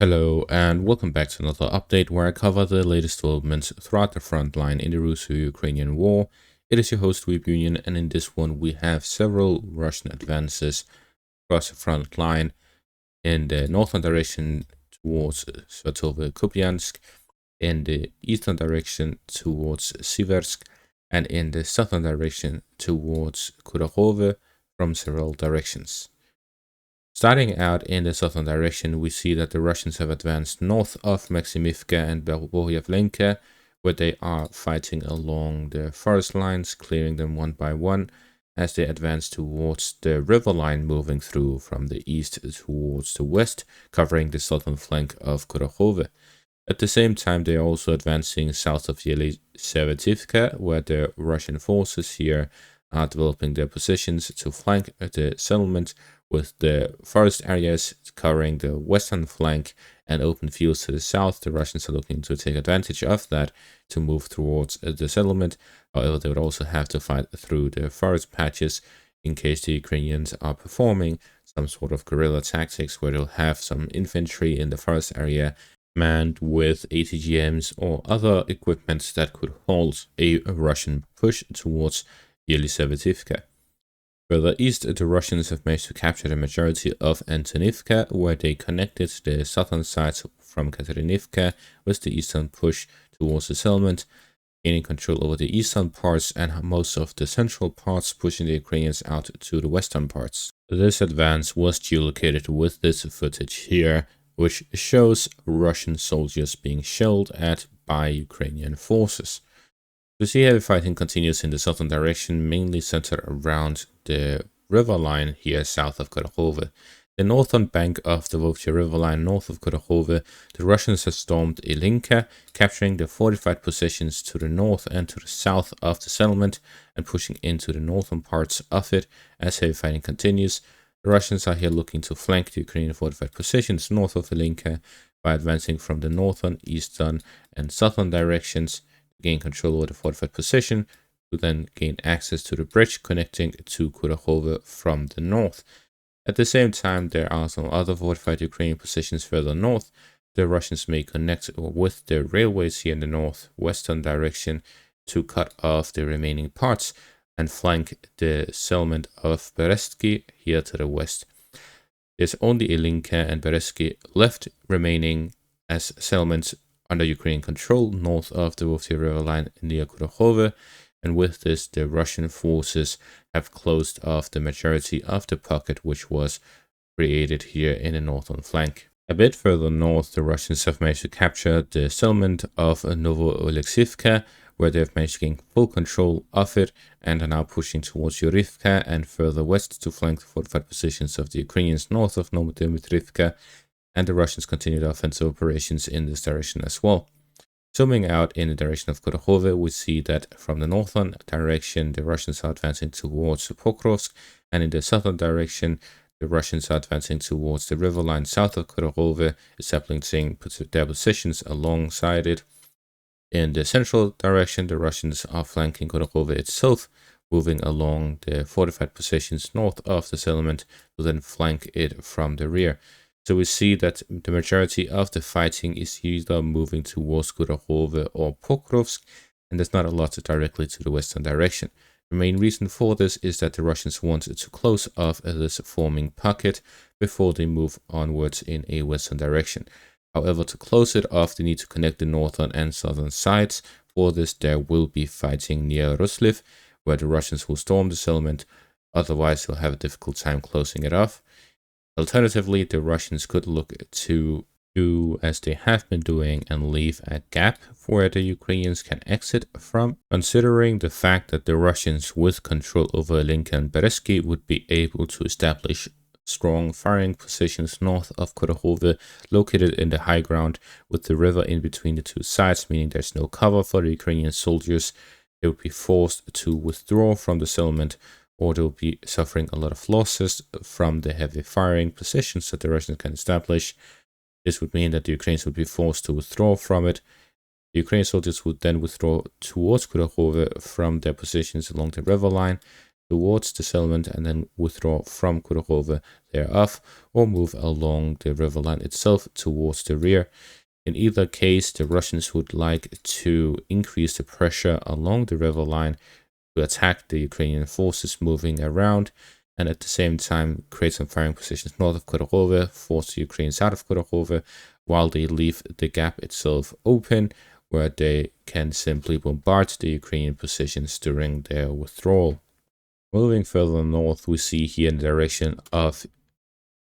Hello and welcome back to another update where I cover the latest developments throughout the front line in the Russo-Ukrainian war. It is your host Weeb Union, and in this one we have several Russian advances across the front line in the northern direction towards Svatove-Kupiansk, in the eastern direction towards Siversk, and in the southern direction towards Kurakhove from several directions. Starting out in the southern direction, we see that the Russians have advanced north of Maximivka and Boryavlenka, where they are fighting along the forest lines, clearing them one by one as they advance towards the river line, moving through from the east towards the west, covering the southern flank of Kurakhove. At the same time, they are also advancing south of Yelisevetivka, where the Russian forces here are developing their positions to flank the settlement, with the forest areas covering the western flank and open fields to the south. The Russians are looking to take advantage of that to move towards the settlement. However, they would also have to fight through the forest patches in case the Ukrainians are performing some sort of guerrilla tactics where they'll have some infantry in the forest area manned with ATGMs or other equipment that could halt a Russian push towards Yelisevetivka. Further east, the Russians have managed to capture the majority of Antonivka, where they connected the southern sides from Katerinivka with the eastern push towards the settlement, gaining control over the eastern parts and most of the central parts, pushing the Ukrainians out to the western parts. This advance was geolocated with this footage here, which shows Russian soldiers being shelled at by Ukrainian forces. The sea heavy fighting continues in the southern direction, mainly centered around the river line here south of Kurakhove. The northern bank of the Volkhya river line north of Kurakhove, the Russians have stormed Ilinka, capturing the fortified positions to the north and to the south of the settlement and pushing into the northern parts of it as heavy fighting continues. The Russians are here looking to flank the Ukrainian fortified positions north of Ilinka by advancing from the northern, eastern, and southern directions, gain control over the fortified position, to then gain access to the bridge connecting to Kurakhove from the north. At the same time, there are some other fortified Ukrainian positions further north. The Russians may connect with the railways here in the northwestern direction to cut off the remaining parts and flank the settlement of Berezki here to the west. There's only Ilinka and Berezki left remaining as settlements under Ukrainian control north of the Volkhya river line near Kurakhove, and with this the Russian forces have closed off the majority of the pocket which was created here in the northern flank. A bit further north, the Russians have managed to capture the settlement of Novo-Oleksivka, where they have managed to gain full control of it and are now pushing towards Yurivka and further west to flank the fortified positions of the Ukrainians north of Novodimitrivka, and the Russians continue their offensive operations in this direction as well. Zooming out in the direction of Kurakhove, we see that from the northern direction, the Russians are advancing towards Pokrovsk, and in the southern direction, the Russians are advancing towards the river line south of Kurakhove, establishing their positions alongside it. In the central direction, the Russians are flanking Kurakhove itself, moving along the fortified positions north of the settlement to then flank it from the rear. So we see that the majority of the fighting is either moving towards Kurakhove or Pokrovsk, and there's not a lot directly to the western direction. The main reason for this is that the Russians wanted to close off this forming pocket before they move onwards in a western direction. However, to close it off, they need to connect the northern and southern sides. For this, there will be fighting near Rusliv, where the Russians will storm the settlement. Otherwise, they'll have a difficult time closing it off. Alternatively, the Russians could look to do as they have been doing and leave a gap where the Ukrainians can exit from, considering the fact that the Russians with control over Ilinka and Berezki would be able to establish strong firing positions north of Kurakhove, located in the high ground with the river in between the two sides, meaning there's no cover for the Ukrainian soldiers. They would be forced to withdraw from the settlement, or they'll be suffering a lot of losses from the heavy firing positions that the Russians can establish. This would mean that the Ukrainians would be forced to withdraw from it. The Ukrainian soldiers would then withdraw towards Kurakhove from their positions along the river line. towards the settlement and then withdraw from Kudrove thereof, or move along the river line itself towards the rear. In either case, the Russians would like to increase the pressure along the river line to attack the Ukrainian forces moving around, and at the same time create some firing positions north of Kudrove, force the Ukrainians out of Kudrove, while they leave the gap itself open, where they can simply bombard the Ukrainian positions during their withdrawal. Moving further north, we see here in the direction of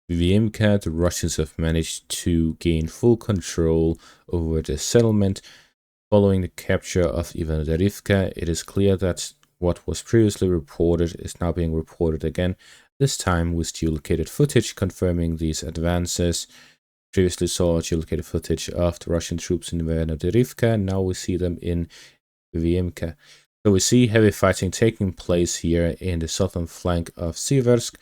Vyimka, the Russians have managed to gain full control over the settlement. Following the capture of Ivano-Darivka, it is clear that what was previously reported is now being reported again, this time with geolocated footage confirming these advances. Previously saw geolocated footage of the Russian troops in Ivano-Darivka, now we see them in Vyimka. So we see heavy fighting taking place here in the southern flank of Siversk,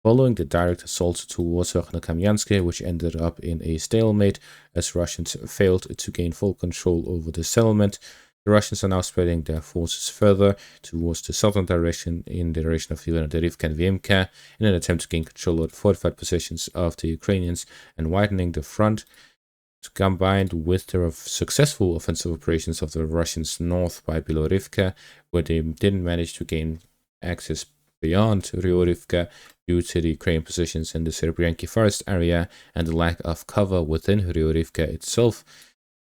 following the direct assault towards Verkhnokamianske, which ended up in a stalemate as Russians failed to gain full control over the settlement. The Russians are now spreading their forces further towards the southern direction, in the direction of Ivano-Darivka and Vyimka, in an attempt to gain control of the fortified positions of the Ukrainians and widening the front, combined with the successful offensive operations of the Russians north by Bilorivka, where they didn't manage to gain access beyond Ryurivka due to the Ukrainian positions in the Serebryanki forest area and the lack of cover within Ryurivka itself.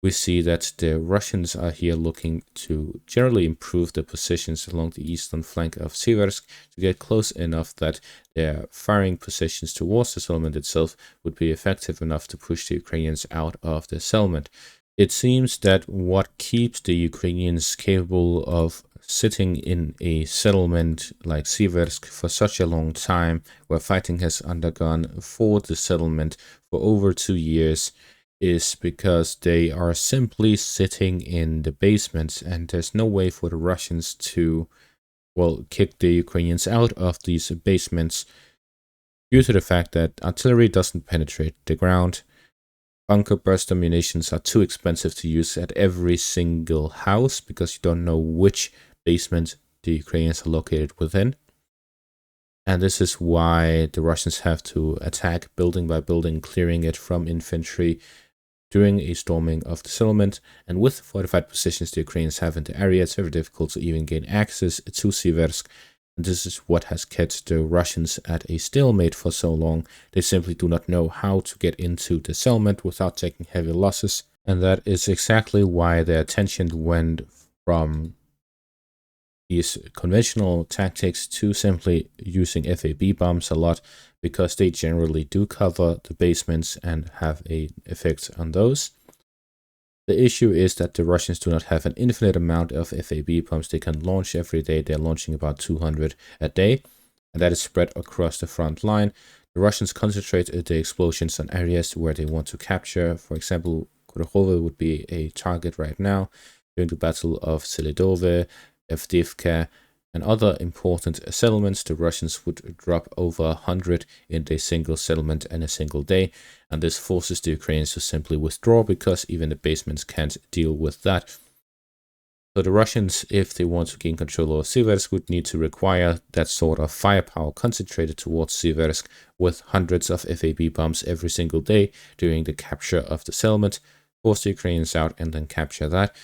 We see that the Russians are here looking to generally improve the positions along the eastern flank of Siversk to get close enough that their firing positions towards the settlement itself would be effective enough to push the Ukrainians out of the settlement. It seems that what keeps the Ukrainians capable of sitting in a settlement like Siversk for such a long time, where fighting has undergone for the settlement for over 2 years, is because they are simply sitting in the basements, and there's no way for the Russians to, well, kick the Ukrainians out of these basements due to the fact that artillery doesn't penetrate the ground. Bunker burster munitions are too expensive to use at every single house because you don't know which basement the Ukrainians are located within. And this is why the Russians have to attack building by building, clearing it from infantry during a storming of the settlement. And with the fortified positions the Ukrainians have in the area, it's very difficult to even gain access to Siversk. And this is what has kept the Russians at a stalemate for so long. They simply do not know how to get into the settlement without taking heavy losses. And that is exactly why their attention went from these conventional tactics to simply using FAB bombs a lot, because they generally do cover the basements and have an effect on those. The issue is that the Russians do not have an infinite amount of FAB bombs they can launch every day. They're launching about 200 a day, and that is spread across the front line. The Russians concentrate the explosions on areas where they want to capture. For example, Kudrove would be a target right now. During the Battle of Selidove, Avdiivka, and other important settlements, the Russians would drop over 100 in a single settlement in a single day, and this forces the Ukrainians to simply withdraw because even the basements can't deal with that. So the Russians, if they want to gain control over Siversk, would need to require that sort of firepower concentrated towards Siversk with hundreds of FAB bombs every single day during the capture of the settlement, force the Ukrainians out and then capture that.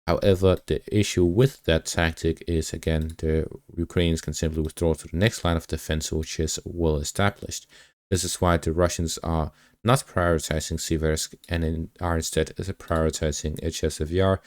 However, the issue with that tactic is, again, the Ukrainians can simply withdraw to the next line of defense, which is well established. This is why the Russians are not prioritizing Siversk and are instead prioritizing Chasiv Yar.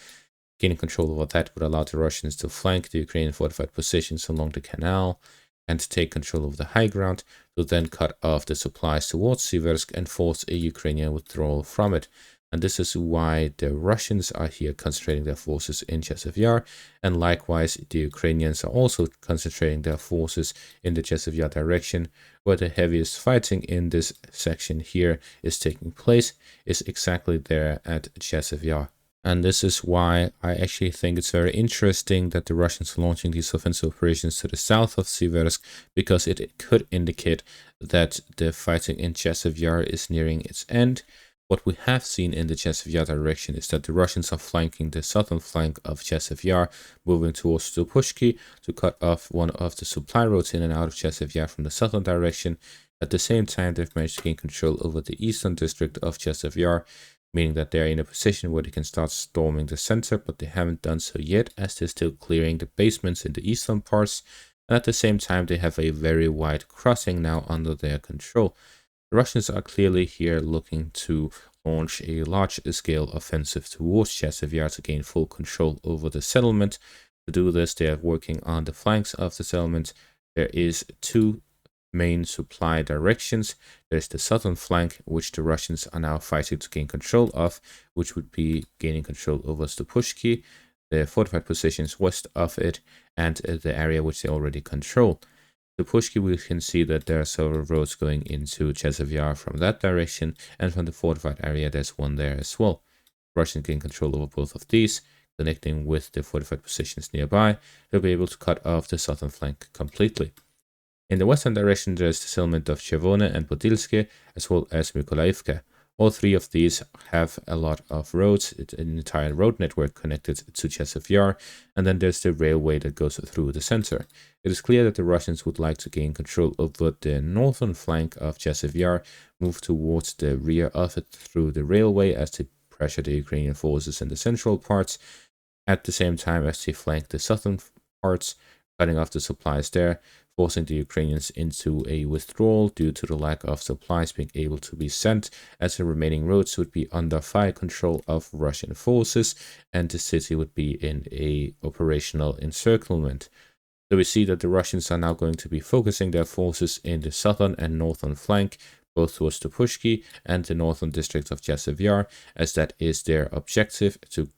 Gaining control over that would allow the Russians to flank the Ukrainian fortified positions along the canal and take control of the high ground, to then cut off the supplies towards Siversk and force a Ukrainian withdrawal from it. And this is why the Russians are here concentrating their forces in Chasiv Yar, and likewise the Ukrainians are also concentrating their forces in the Chasiv Yar direction, where the heaviest fighting in this section here is taking place, is exactly there at Chasiv Yar. And this is why I actually think it's very interesting that the Russians are launching these offensive operations to the south of Siversk, because it could indicate that the fighting in Chasiv Yar is nearing its end. What we have seen in the Chesev Yar direction is that the Russians are flanking the southern flank of Chesev Yar, moving towards Stupushki to cut off one of the supply roads in and out of Chesev Yar from the southern direction. At the same time, they've managed to gain control over the eastern district of Chesev Yar, meaning that they're in a position where they can start storming the center, but they haven't done so yet as they're still clearing the basements in the eastern parts. And at the same time, they have a very wide crossing now under their control. The Russians are clearly here looking to launch a large-scale offensive towards Chesev Yar to gain full control over the settlement. To do this, they are working on the flanks of the settlement. There is two main supply directions. There's the southern flank, which the Russians are now fighting to gain control of, which would be gaining control over Stupushki, the fortified positions west of it, and the area which they already control. Stupushki, we can see that there are several roads going into Chesev Yar from that direction, and from the fortified area there's one there as well. Russians gain control over both of these, connecting with the fortified positions nearby. They'll be able to cut off the southern flank completely. In the western direction, there's the settlement of Chevone and Podilske, as well as Mykolaivka. All three of these have a lot of roads, an entire road network connected to Chesev Yar, and then there's the railway that goes through the center. It is clear that the Russians would like to gain control over the northern flank of Chesev Yar, move towards the rear of it through the railway as they pressure the Ukrainian forces in the central parts, at the same time as they flank the southern parts, cutting off the supplies there, forcing the Ukrainians into a withdrawal due to the lack of supplies being able to be sent, as the remaining roads would be under fire control of Russian forces and the city would be in a operational encirclement. So we see that the Russians are now going to be focusing their forces in the southern and northern flank, both towards Stupushki and the northern district of Chesev Yar, as that is their objective, to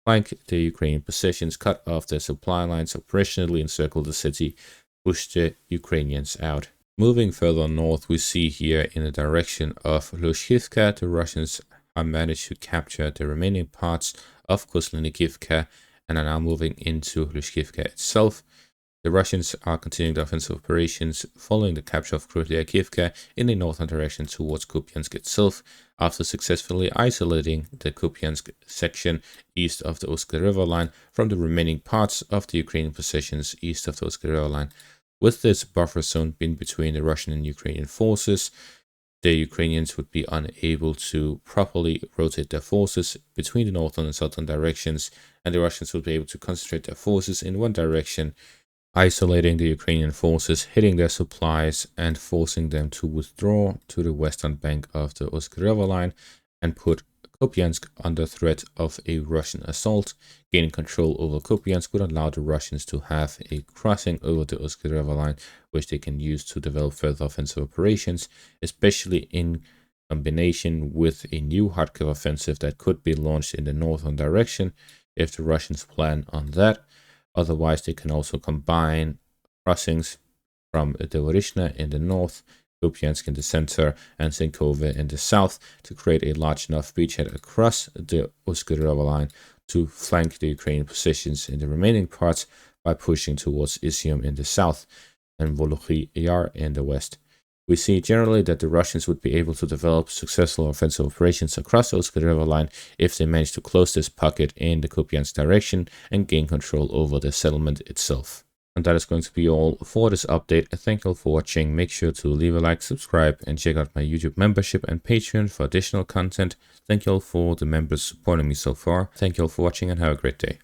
flank the Ukrainian positions, cut off their supply lines, operationally encircle the city, push the Ukrainians out. Moving further north, we see here in the direction of Lushivka, the Russians have managed to capture the remaining parts of Kozlenikivka and are now moving into Lushivka itself. The Russians are continuing the offensive operations following the capture of Krylyakivka in the northern direction towards Kupiansk itself, after successfully isolating the Kupiansk section east of the Uska River line from the remaining parts of the Ukrainian positions east of the Uska River line. With this buffer zone being between the Russian and Ukrainian forces, the Ukrainians would be unable to properly rotate their forces between the northern and southern directions, and the Russians would be able to concentrate their forces in one direction, isolating the Ukrainian forces, hitting their supplies, and forcing them to withdraw to the western bank of the Uska River line and put Kupiansk under threat of a Russian assault. Gaining control over Kupiansk would allow the Russians to have a crossing over the Uska River line, which they can use to develop further offensive operations, especially in combination with a new Kharkiv offensive that could be launched in the northern direction if the Russians plan on that. Otherwise, they can also combine crossings from Devorishna in the north, Kupiansk in the center, and Zinkove in the south to create a large enough beachhead across the Uska River line to flank the Ukrainian positions in the remaining parts by pushing towards Izium in the south and Volokhy Yar in the west. We see generally that the Russians would be able to develop successful offensive operations across the Uska River line if they manage to close this pocket in the Kupiansk direction and gain control over the settlement itself. And that is going to be all for this update. Thank you all for watching. Make sure to leave a like, subscribe, and check out my YouTube membership and Patreon for additional content. Thank you all for the members supporting me so far. Thank you all for watching and have a great day.